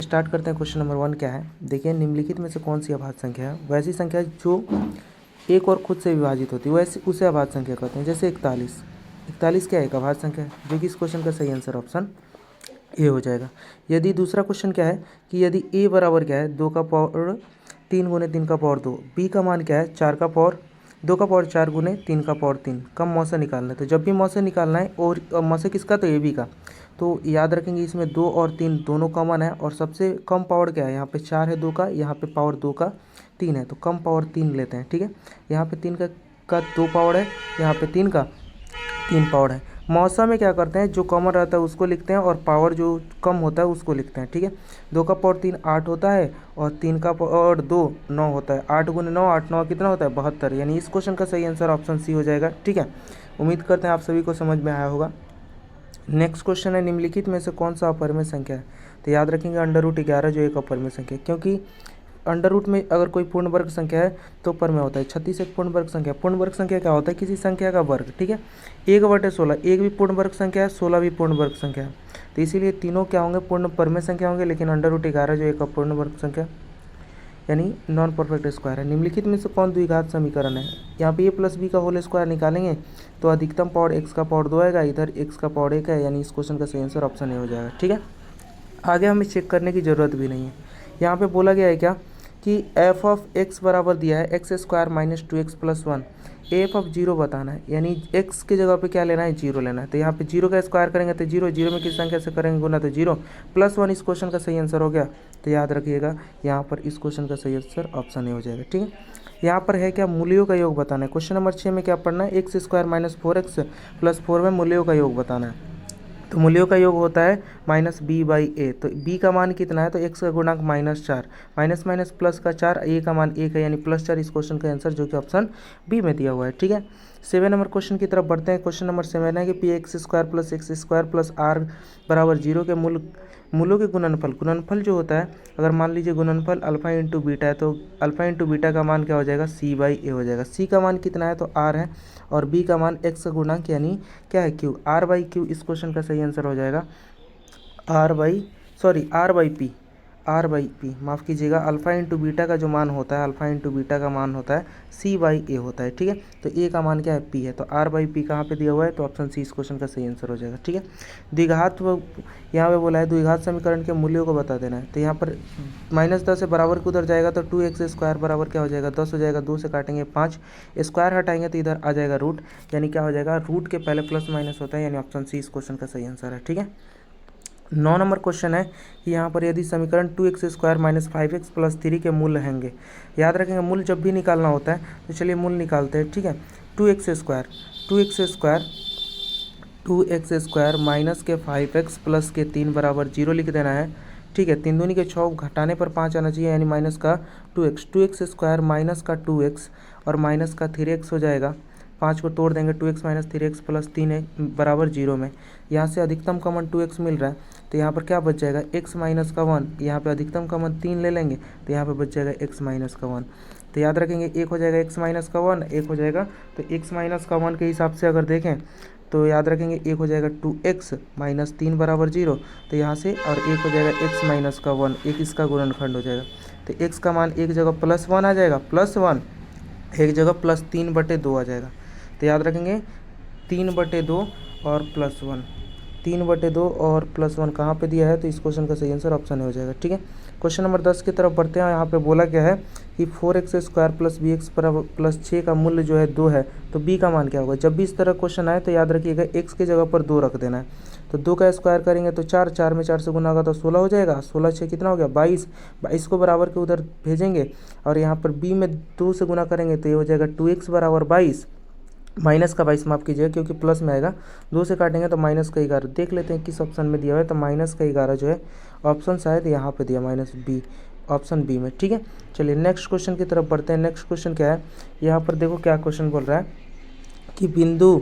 Start करते हैं। Question number 1 क्या है, देखिए निम्नलिखित में से कौन सी अभाज्य संख्या है, वैसी संख्या जो एक और खुद से विभाजित होती है वैसे उसे अभाज्य संख्या कहते हैं। जैसे 41 क्या है, एक अभाज्य संख्या है, जो कि इस क्वेश्चन का सही आंसर ऑप्शन ए हो जाएगा। यदि दूसरा क्वेश्चन क्या है कि यदि ए बराबर क्या है 2 का पावर 3 गुने 3 का पावर 2, बी का मान क्या है 4 का पावर 2 का पावर 4 गुने 3 का पावर 3, कम मौसे निकालना है। तो जब भी मौसे निकालना है और मौसे किसका, तो ए बी का, तो याद रखेंगे इसमें 2 और 3 दोनों कॉमन है और सबसे कम पावर क्या है, यहाँ पे 4 है 2 का, यहाँ पे पावर 2 का 3 है, तो कम पावर 3 लेते हैं। ठीक है, यहाँ पे 3 का 2 पावर है, यहाँ पे 3 का 3 पावर है। मौसा में क्या करते हैं, जो कॉमन रहता है उसको लिखते हैं और पावर जो कम होता है उसको लिखते हैं। ठीक है, 2 का पावर 3 8 होता है और 3 का पावर 2 9 होता है। 8 गुने 9, 8 9 कितना होता है 72, यानी इस क्वेश्चन का सही आंसर ऑप्शन सी हो जाएगा। ठीक है, उम्मीद करते हैं आप सभी को समझ में आया होगा। नेक्स्ट क्वेश्चन है, निम्नलिखित में से कौन सा अपरिमेय संख्या है। तो याद रखेंगे √11 जो एक अपरिमेय संख्या है, क्योंकि अंडर रूट में अगर कोई पूर्ण वर्ग संख्या है तो पर में होता है। 36 एक पूर्ण वर्ग संख्या, पूर्ण वर्ग संख्या क्या होता है, किसी संख्या का वर्ग। ठीक है, 1/16, एक भी पूर्ण वर्ग संख्या है, 16 भी पूर्ण वर्ग संख्या है, तो इसीलिए तीनों क्या होंगे, पूर्ण परमेय संख्या होंगे। लेकिन √11 जो एक अपूर्ण वर्ग संख्या यानी नॉन परफेक्ट स्क्वायर है। निम्नलिखित में से कौन द्विघात समीकरण है, यहाँ पे a + b का होल स्क्वायर निकालेंगे तो अधिकतम पावर x का पावर 2 आएगा, इधर x का पावर 1 है, यानी इस क्वेश्चन का सही आंसर ऑप्शन ए हो जाएगा। ठीक है, आगे हमें चेक करने की ज़रूरत भी नहीं है। यहाँ पे बोला गया है क्या कि f(x) बराबर दिया है x² - 2x + 1, f(0) बताना है, यानी x की जगह पे क्या लेना है, 0 लेना है। तो यहाँ पे 0 का स्क्वायर करेंगे तो 0, 0 में किस संख्या से करेंगे गुना, तो 0 + 1 इस क्वेश्चन का सही आंसर हो गया। तो याद रखिएगा यहाँ पर इस क्वेश्चन का सही आंसर ऑप्शन ए हो जाएगा। ठीक है, यहाँ पर है क्या, मूल्यों का योग बताना है। क्वेश्चन नंबर 6 में क्या पढ़ना है, x² - 4x + 4 में मूल्यों का योग बताना है। तो मूल्यों का योग होता है -b/a, तो b का मान कितना है, तो x का गुणांक -4, माइनस माइनस प्लस का 4, a का मान 1 है, यानी +4 इस क्वेश्चन का आंसर जो कि ऑप्शन बी में दिया हुआ है। ठीक है, 7 नंबर क्वेश्चन की तरफ बढ़ते हैं। क्वेश्चन नंबर 7 है कि px² + x² + r बराबर 0 के मूलों के गुणनफल जो होता है, अगर मान लीजिए गुणनफल अल्फा इंटू बीटा है तो अल्फा इंटू बीटा का मान क्या हो जाएगा, c/a हो जाएगा। c का मान कितना है, तो r है, और b का मान x का गुणांक यानी क्या है, q, r/q इस क्वेश्चन का सही आंसर हो जाएगा r/p, माफ़ कीजिएगा, अल्फ़ा इंटू बीटा का जो मान होता है, अल्फ़ा इंटू बीटा का मान होता है c/a होता है। ठीक है, तो a का मान क्या है, p है, तो r/p कहाँ पे दिया हुआ है, तो ऑप्शन सी इस क्वेश्चन का सही आंसर हो जाएगा। ठीक है, द्विघात यहाँ पे बोला है द्विघात समीकरण के मूल्यों को बता देना है। तो यहाँ पर -10 से बराबर को उधर जाएगा तो 2x² बराबर क्या हो जाएगा, 10 हो जाएगा, 2 से काटेंगे 5, स्क्वायर हटाएंगे तो इधर आ जाएगा रूट, यानी क्या हो जाएगा, रूट के पहले प्लस माइनस होता है, यानी ऑप्शन सी इस क्वेश्चन का सही आंसर है। ठीक है, 9 नंबर क्वेश्चन है कि यहाँ पर यदि समीकरण 2x² - 5x + 3 के मूल रहेंगे। याद रखेंगे मूल जब भी निकालना होता है तो चलिए मूल निकालते हैं। ठीक है, 2x² माइनस के 5x प्लस के 3 बराबर 0 लिख देना है। ठीक है, 3 दूनी के 6, घटाने पर 5 आना चाहिए, यानी माइनस का 2x माइनस का 2x और माइनस का 3x हो जाएगा। 5 को तोड़ देंगे, 2x - 3x + 3 है बराबर 0 में। यहाँ से अधिकतम कॉमन 2x मिल रहा है, तो यहाँ पर क्या बच जाएगा, x - का 1, यहाँ पे अधिकतम कॉमन 3 ले लेंगे तो यहाँ पे बच जाएगा x - का 1। तो याद रखेंगे एक हो जाएगा x - का 1, एक हो जाएगा, तो x - का 1 के हिसाब से अगर देखें तो याद रखेंगे एक हो जाएगा 2x - 3 बराबर 0, तो यहाँ से, और एक हो जाएगा x - का 1, एक इसका गुणनखंड हो जाएगा। तो x का मान एक जगह +1 आ जाएगा, +1, एक जगह +3/2 आ जाएगा। तो याद रखेंगे 3/2 और +1, 3/2 और +1 कहाँ पे दिया है, तो इस क्वेश्चन का सही आंसर ऑप्शन हो जाएगा। ठीक है, क्वेश्चन नंबर 10 की तरफ बढ़ते हैं। यहाँ पे बोला क्या है कि 4x² + bx + 6 का मूल्य जो है 2 है, तो b का मान क्या होगा। जब भी इस तरह क्वेश्चन आए तो याद रखिएगा x की जगह पर 2 रख देना है। तो 2 का स्क्वायर करेंगे तो 4, 4 में 4 से गुना होगा तो 16 हो जाएगा, 16 6 कितना हो गया 22, 22 को बराबर के उधर भेजेंगे, और यहाँ पर b में 2 से गुना करेंगे तो ये हो जाएगा 2x बराबर 22, माइनस का 22 माफ़ कीजिएगा क्योंकि प्लस में आएगा, 2 से काटेंगे तो माइनस का 11। देख लेते हैं किस ऑप्शन में दिया हुआ है, तो माइनस का 11 जो है ऑप्शन शायद यहाँ पे दिया, -b, ऑप्शन बी में। ठीक है, चलिए नेक्स्ट क्वेश्चन की तरफ बढ़ते हैं। नेक्स्ट क्वेश्चन क्या है, यहाँ पर देखो क्या क्वेश्चन बोल रहा है कि बिंदु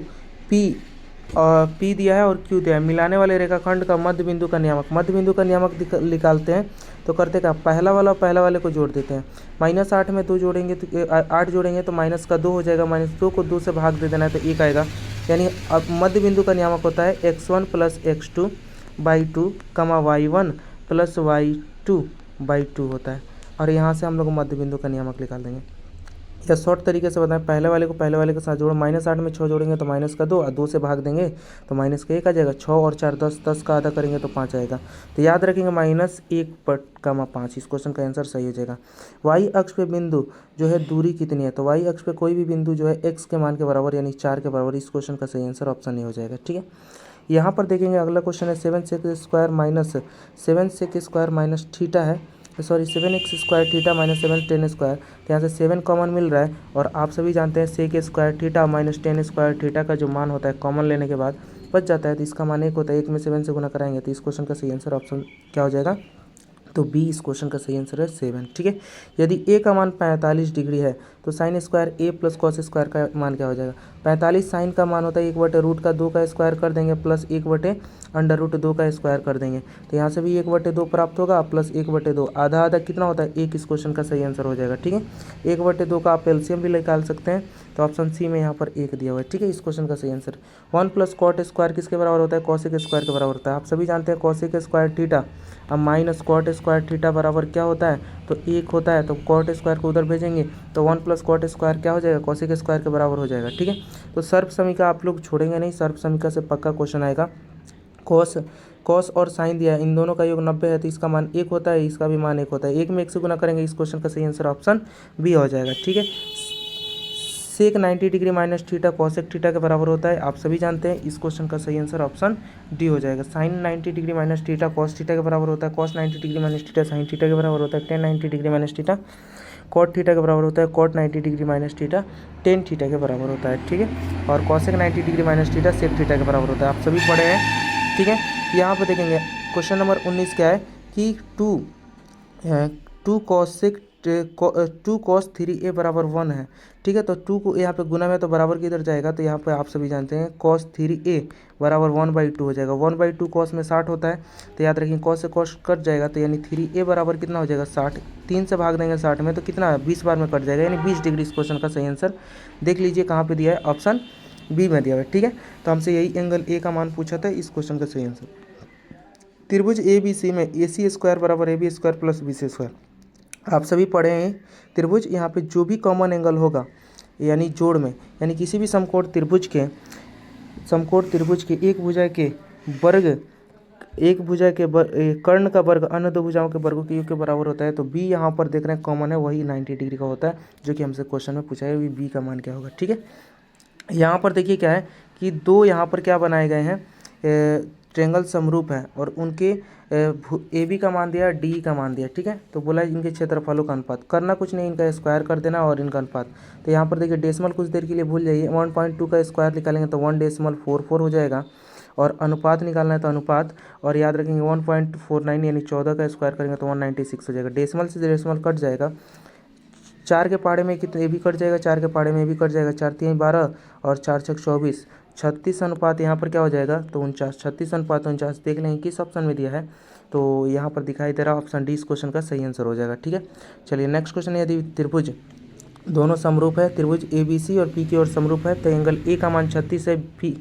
P दिया है और Q दिया है, मिलाने वाले रेखाखंड का मध्य बिंदु का नियामक निकालते हैं। तो करते क्या, पहला वाले को जोड़ देते हैं। -8 में 2 जोड़ेंगे तो 8 जोड़ेंगे तो माइनस का 2 हो जाएगा, -2 को 2 से भाग दे देना है तो 1 आएगा। यानी अब मध्य बिंदु का नियामक होता है x1 + x2/2, y1 + 2/2 होता है। और यहाँ से हम लोग मध्य बिंदु का नियामक निकाल देंगे। या शॉर्ट तरीके से बताएं, पहले वाले को पहले वाले के साथ जोड़ो, -8 में 6 जोड़ेंगे तो -2 और 2 से भाग देंगे तो -1 आ जाएगा। 6 और 4 10, 10 का आधा करेंगे तो 5 आएगा। तो याद रखेंगे -1/5, इस क्वेश्चन का आंसर सही हो जाएगा। वाई अक्ष पे बिंदु जो है दूरी कितनी है, तो वाई अक्ष पे कोई भी बिंदु जो है x के मान के बराबर यानी 4 के बराबर, इस क्वेश्चन का सही आंसर ऑप्शन नहीं हो जाएगा। ठीक है, यहाँ पर देखेंगे अगला क्वेश्चन है 7 माइनस थीटा है, sorry 7x² theta minus 7 tan²। तो यहाँ से 7 कॉमन मिल रहा है और आप सभी जानते हैं sec² theta minus tan² theta का जो मान होता है कॉमन लेने के बाद बच जाता है, तो इसका मान 1 होता है। 1 में 7 से गुना कराएंगे तो इस क्वेश्चन का सही आंसर ऑप्शन क्या हो जाएगा, तो बी इस क्वेश्चन का सही आंसर है 7। ठीक है, यदि ए का मान 45 डिग्री है तो sin² a प्लस cos² का मान क्या हो जाएगा। 45 साइन का मान होता है 1/√2 का स्क्वायर कर देंगे प्लस 1/√2 का स्क्वायर कर देंगे, तो यहाँ से भी 1/2 प्राप्त होगा प्लस 1/2, आधा आधा कितना होता है 1, इस क्वेश्चन का सही आंसर हो जाएगा। ठीक है, 1/2 का आप एलसीएम भी निकाल सकते हैं, तो ऑप्शन सी में यहाँ पर 1 दिया हुआ है। ठीक है, इस क्वेश्चन का सही आंसर 1 + cot² किसके बराबर होता है, cos² के बराबर होता है। आप सभी जानते हैं cos² थीटा अब माइनस cot² थीटा बराबर क्या होता है, तो 1 होता है, तो cot² को उधर भेजेंगे तो 1 + cot² क्या हो जाएगा, cos² के बराबर हो जाएगा। ठीक है, तो सर्व समीका आप लोग छोड़ेंगे नहीं, सर्व समीका से पक्का क्वेश्चन आएगा। कॉस और साइन दिया है, इन दोनों का योग 90 है तो इसका मान 1 होता है, इसका भी मान 1 होता है। 1 में 1 से गुना करेंगे, इस क्वेश्चन का सही आंसर ऑप्शन बी हो जाएगा। ठीक है, सेक 90 degree minus theta cosec theta के बराबर होता है, आप सभी जानते हैं, इस क्वेश्चन का सही आंसर ऑप्शन डी हो जाएगा। Sine 90 degree minus theta cos theta के बराबर होता है, cos 90 degree minus theta sine theta के बराबर होता है, tan 90 degree minus theta cot theta के बराबर होता है, cot 90 degree minus theta tan theta के बराबर होता है। ठीक है, और cosec 90 degree minus theta sec theta के बराबर होता है, आप सभी पढ़े हैं। ठीक है, यहाँ पर देखेंगे क्वेश्चन नंबर 19 क्या है कि 2 cos 3a बराबर 1 है। ठीक है, तो 2 को यहाँ पे गुना में तो बराबर किधर जाएगा, तो यहाँ पे आप सभी जानते हैं cos 3a बराबर 1/2 हो जाएगा। 1/2 cos में 60 होता है, तो याद रखिए cos से cos कट जाएगा, तो यानी 3a बराबर कितना हो जाएगा 60, 3 से भाग देंगे 60 में तो कितना 20 बार में कट जाएगा, यानी 20 डिग्री इस क्वेश्चन का सही आंसर देख लीजिए कहाँ पर दिया है, ऑप्शन बी में दिया हुआ है। ठीक है, तो हमसे यही एंगल ए का मान पूछा था, इस क्वेश्चन का सही आंसर त्रिभुज ए बी सी में AC² बराबर AB² प्लस BC²। आप सभी पढ़े हैं त्रिभुज, यहाँ पे जो भी कॉमन एंगल होगा यानी जोड़ में, यानी किसी भी समकोण त्रिभुज के एक भुजा के वर्ग कर्ण का वर्ग अन्य दो भुजाओं के वर्गों के योग के बराबर होता है, तो बी यहाँ पर देख रहे हैं कॉमन है, वही 90 डिग्री का होता है, जो कि हमसे क्वेश्चन में पूछा है, बी का मान क्या होगा। ठीक है, यहाँ पर देखिए क्या है कि दो यहाँ पर क्या बनाए गए हैं, ट्रेंगल समरूप है और उनके ए बी का मान दिया, डी का मान दिया। ठीक है, तो बोला इनके क्षेत्रफलों का अनुपात करना कुछ नहीं, इनका स्क्वायर कर देना और इनका अनुपात। तो यहाँ पर देखिए डेसिमल कुछ देर के लिए भूल जाइए, 1.2 का स्क्वायर निकालेंगे तो 1.44 हो जाएगा, और अनुपात निकालना है तो अनुपात, और याद रखेंगे 1.49 यानी 14 का स्क्वायर करेंगे तो 196 हो जाएगा। डेसिमल से डेसिमल कट जाएगा, 4 के पहाड़े में कितने ए भी कट जाएगा, 4 के पहाड़े में ए भी कट जाएगा, 4 3 12 और 4 6 24, 36 अनुपात यहाँ पर क्या हो जाएगा, तो 49, 36 अनुपात 49 देख लेंगे किस ऑप्शन में दिया है, तो यहाँ पर दिखाई दे रहा ऑप्शन डी इस क्वेश्चन का सही आंसर हो जाएगा। ठीक है, चलिए नेक्स्ट क्वेश्चन है, यदि त्रिभुज दोनों समरूप है, त्रिभुज ABC और P की ओर समरूप है, तो एंगल ए का मान 36 है, P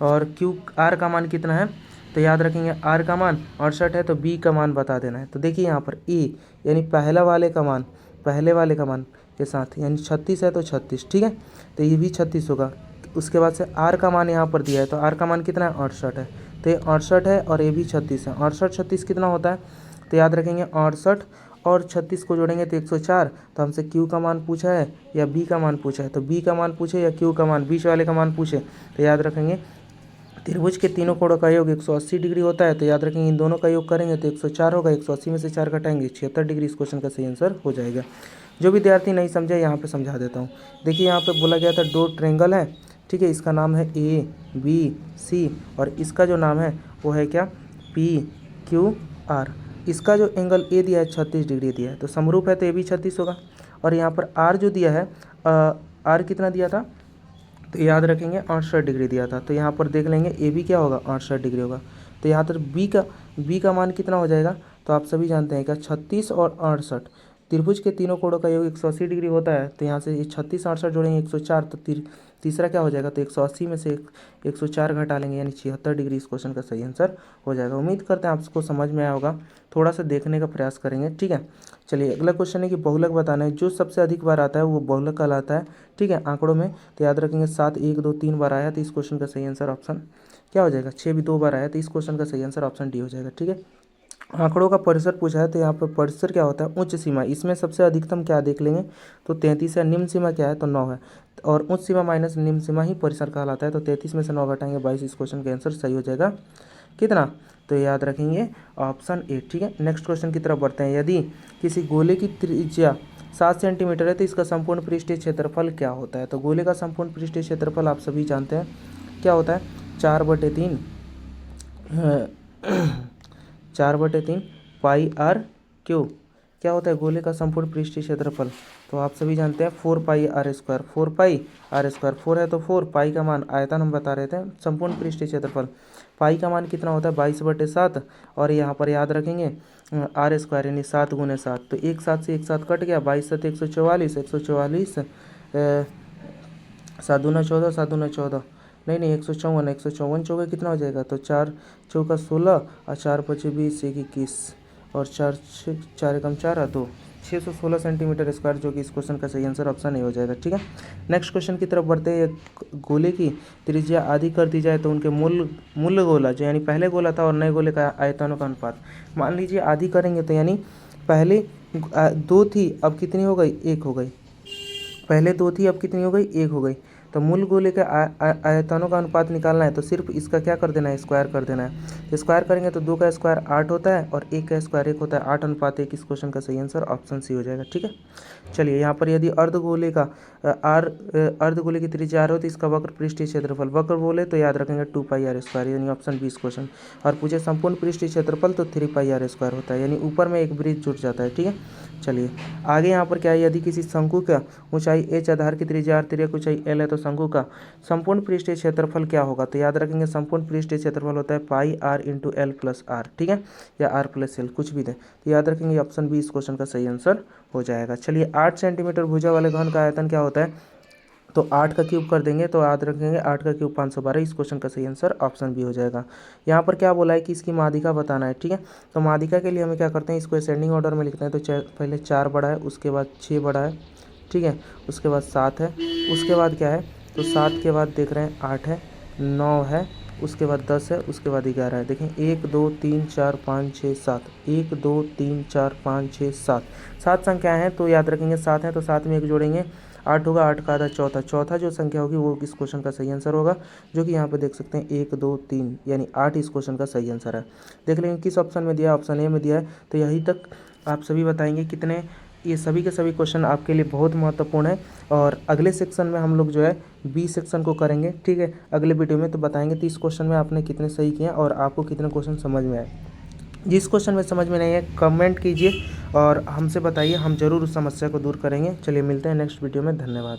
और Q R का मान कितना है, तो याद रखेंगे R का मान 68 है, तो B का मान बता देना है। तो देखिए यहाँ पर A यानी पहले वाले का मान के साथ यानी 36 है तो 36, ठीक है, तो ये भी 36 होगा। उसके बाद से R का मान यहाँ पर दिया है, तो R का मान कितना है 68 है, तो ये 68 है और ये भी 36 है। 68 36 कितना होता है, तो याद रखेंगे 68 और 36 को जोड़ेंगे तो 104। तो हमसे Q का मान पूछा है या B का मान पूछा है, तो B का मान पूछे या Q का मान, बीच वाले का मान पूछे, तो याद रखेंगे त्रिभुज के तीनों कोणों का योग 180 डिग्री होता है, तो याद रखेंगे इन दोनों का योग करेंगे तो 104 होगा, 180 में से 4 घटाएंगे 76 डिग्री, इस क्वेश्चन का सही आंसर हो जाएगा। जो विद्यार्थी नहीं समझे यहाँ पे समझा देता हूँ। देखिए यहाँ पे बोला गया था दो ट्रेंगल है, ठीक है, इसका नाम है ABC और इसका जो नाम है वो है क्या PQR। इसका जो एंगल ए दिया है 36 डिग्री दिया है, तो समरूप है तो ये भी 36 होगा। और यहाँ पर R जो दिया है R कितना दिया था, तो याद रखेंगे 68 डिग्री दिया था, तो यहाँ पर देख लेंगे ए भी क्या होगा 68 डिग्री होगा। तो यहाँ पर बी का मान कितना हो जाएगा, तो आप सभी जानते हैं क्या 36 और 68, त्रिभुज के तीनों कोणों का योग 180 डिग्री होता है, तो यहाँ से ये 36 68 जोड़ेंगे 104, तो तीसरा क्या हो जाएगा, तो 180 में से 104 घटा लेंगे यानी 76 डिग्री इस क्वेश्चन का सही आंसर हो जाएगा। उम्मीद करते हैं आपको समझ में आया होगा, थोड़ा सा देखने का प्रयास करेंगे, ठीक है। चलिए अगला क्वेश्चन है कि बहुलक बताना है, जो सबसे अधिक बार आता है वो बहुलक कहलाता है, ठीक है, आंकड़ों में। तो याद रखेंगे 7 1 2 3 बार आया, तो इस क्वेश्चन का सही आंसर ऑप्शन क्या हो जाएगा, 6 भी 2 बार आया, तो इस क्वेश्चन का सही आंसर ऑप्शन डी हो जाएगा, ठीक है। आंकड़ों का परिसर पूछा है, तो यहाँ पर परिसर क्या होता है, उच्च सीमा, इसमें सबसे अधिकतम क्या देख लेंगे, तो 33 है। निम्न सीमा क्या है, तो 9 है, और उच्च सीमा माइनस निम्न सीमा ही परिसर कहलाता है, तो 33 में से 9 घटाएंगे 22, इस क्वेश्चन का आंसर सही हो जाएगा कितना, तो याद रखेंगे ऑप्शन ए, ठीक है। नेक्स्ट क्वेश्चन की तरफ बढ़ते हैं। यदि किसी गोले की त्रिज्या 7 सेंटीमीटर है तो इसका संपूर्ण पृष्ठीय क्षेत्रफल क्या होता है, तो गोले का संपूर्ण पृष्ठीय क्षेत्रफल आप सभी जानते हैं क्या होता है, 4/3 4/3 पाई आर क्यू, क्या होता है गोले का संपूर्ण पृष्ठीय क्षेत्रफल, तो आप सभी जानते हैं 4 pi r square, 4 pi r square, 4 है तो 4, पाई का मान आयतन हम बता रहे थे, संपूर्ण पृष्ठीय क्षेत्रफल पाई का मान कितना होता है 22/7, और यहाँ पर याद रखेंगे आर स्क्वायर यानी 7 × 7, तो एक साथ से एक साथ कट गया, 22 7 144, 144 7 दूना 14, 7 दूना 14, नहीं 154, 154 चौके कितना हो जाएगा, तो 4 चौका 16 और 4 5 20 1 21, और 4 4 एकम 4 और 2 616 सेंटीमीटर स्क्वायर, जो कि इस क्वेश्चन का सही आंसर ऑप्शन ए हो जाएगा, ठीक है। नेक्स्ट क्वेश्चन की तरफ बढ़ते हैं। गोले की त्रिज्या आधी कर दी जाए तो उनके मूल गोला जो यानी पहले गोला था और नए गोले का आयतनों का अनुपात, मान लीजिए आधी करेंगे तो यानी पहले 2 थी अब कितनी हो गई, 1 हो गई, पहले 2 थी अब कितनी हो गई, 1 हो गई, तो मूल गोले के आयतनों का अनुपात निकालना है, तो सिर्फ इसका क्या कर देना है, स्क्वायर कर देना है। तो स्क्वायर करेंगे तो 2 का स्क्वायर 8 होता है और 1 का स्क्वायर 1 होता है, 8:1, इस क्वेश्चन का सही आंसर ऑप्शन सी हो जाएगा, ठीक है। चलिए यहाँ पर यदि अर्धगोले की त्रिज्या r हो तो इसका वक्र पृष्ठीय क्षेत्रफल, वक्र बोले तो याद रखेंगे 2 पाई आर स्क्वायर, यानी ऑप्शन 20 क्वेश्चन, और पूछे संपूर्ण पृष्ठीय क्षेत्रफल तो 3 पाई आर स्क्वायर होता है, यानी ऊपर में एक ब्रिज जुट जाता है, ठीक है। चलिए आगे यहाँ पर क्या है, यदि किसी शंकु का ऊंचाई h, आधार की त्रिज्या r, तिर्यक ऊंचाई l है, तो शंकु का संपूर्ण पृष्ठीय क्षेत्रफल क्या होगा, तो याद रखेंगे संपूर्ण पृष्ठीय क्षेत्रफल होता है pi r into l plus r, ठीक है, या आर प्लस एल कुछ भी दें, तो याद रखेंगे ऑप्शन बी इस क्वेश्चन का सही आंसर हो जाएगा। चलिए 8 सेंटीमीटर भुजा वाले घन का आयतन क्या होता है, तो 8 का क्यूब कर देंगे तो याद रखेंगे 8 का क्यूब 512, इस क्वेश्चन का सही आंसर ऑप्शन बी हो जाएगा। यहाँ पर क्या बोला है कि इसकी माध्यिका बताना है, ठीक है, तो माध्यिका के लिए हमें क्या करते हैं, इसको असेंडिंग ऑर्डर में लिखते हैं, तो पहले 4 बड़ा है, उसके बाद 6 बड़ा है, ठीक है, उसके बाद 7 है, उसके बाद क्या है, तो 7 के बाद देख रहे हैं 8 है, 9 है, उसके बाद 10 है, उसके बाद 11 है, देखें 1 2 3 4 5 6 7, 1 2 3 4 5 6 7, 7 संख्याएँ हैं, तो याद रखेंगे 7 है तो 7 में 1 जोड़ेंगे 8 होगा, 8 का आधा चौथा, चौथा जो संख्या होगी वो इस क्वेश्चन का सही आंसर होगा, जो कि यहाँ पे देख सकते हैं 1 2 3 यानी 8 इस क्वेश्चन का सही आंसर है। देख लेंगे किस ऑप्शन में दिया है, ऑप्शन ए में दिया है, तो यहीं तक आप सभी बताएंगे कितने, ये सभी के सभी क्वेश्चन आपके लिए बहुत महत्वपूर्ण है, और अगले सेक्शन में हम लोग जो है बी सेक्शन को करेंगे, ठीक है, अगले वीडियो में, तो बताएंगे 30 क्वेश्चन में आपने कितने सही किए और आपको कितने क्वेश्चन समझ में आए। जिस क्वेश्चन में समझ में नहीं है कमेंट कीजिए और हमसे बताइए, हम ज़रूर उस समस्या को दूर करेंगे। चलिए मिलते हैं नेक्स्ट वीडियो में, धन्यवाद।